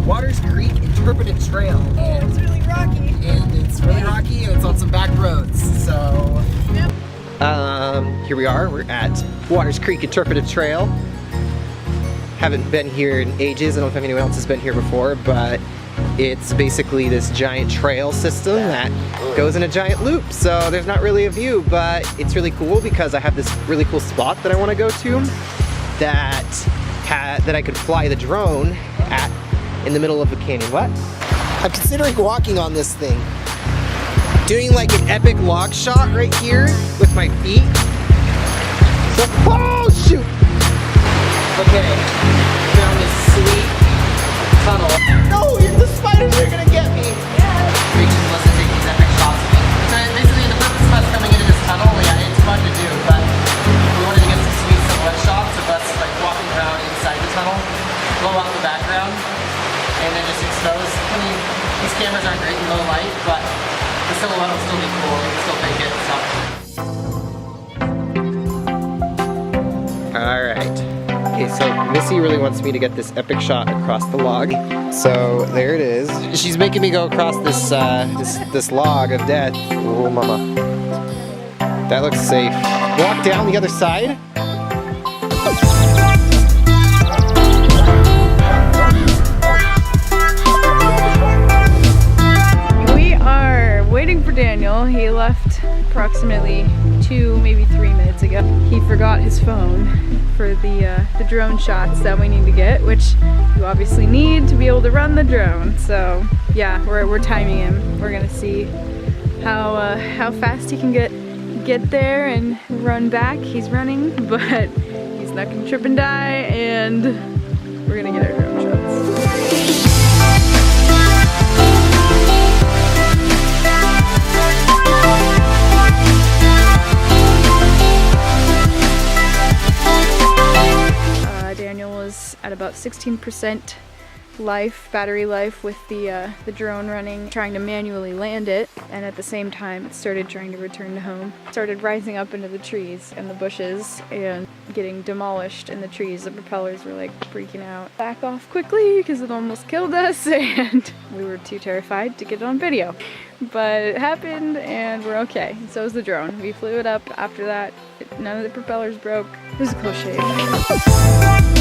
Waters Creek Interpretive Trail. Oh, it's really rocky. And it's really rocky and it's on some back roads, so. Yep. Here we are, we're at Waters Creek Interpretive Trail. Haven't been here in ages, I don't know if anyone else has been here before, but it's basically this giant trail system that goes in a giant loop. So there's not really a view, but it's really cool because I have this really cool spot that I want to go to that I could fly the drone at in the middle of the canyon. What? I'm considering walking on this thing. Doing like an epic log shot right here with my feet. So, oh shoot! Okay, found this sweet tunnel. No, the spiders are gonna get me! Yeah. We just listen to these epic shots of it. So basically the purpose of us coming into this tunnel, yeah, it's fun to do, but we wanted to get some sweet silhouette shots of us like walking around inside the tunnel, blow out the background, and then just expose. I mean, these cameras aren't great in low light, but the silhouette will still be cool, we can still take it, so. Alright. Okay, so Missy really wants me to get this epic shot across the log. So there it is. She's making me go across this this log of death. Oh mama. That looks safe. Walk down the other side. We are waiting for Daniel. He left approximately 2, maybe 3 minutes ago. He forgot his phone for the drone shots that we need to get, which you obviously need to be able to run the drone. So yeah, we're timing him. We're gonna see how fast he can get there and run back. He's running, but he's not gonna trip and die, and we're gonna get our drone shots. Daniel was at about 16% battery life with the drone running, trying to manually land it, and at the same time it started trying to return to home. It started rising up into the trees and the bushes and getting demolished in the trees. The propellers were like freaking out. Back off quickly because it almost killed us, and we were too terrified to get it on video. But it happened and we're okay. So was the drone. We flew it up after that. None of the propellers broke. It was a close shave.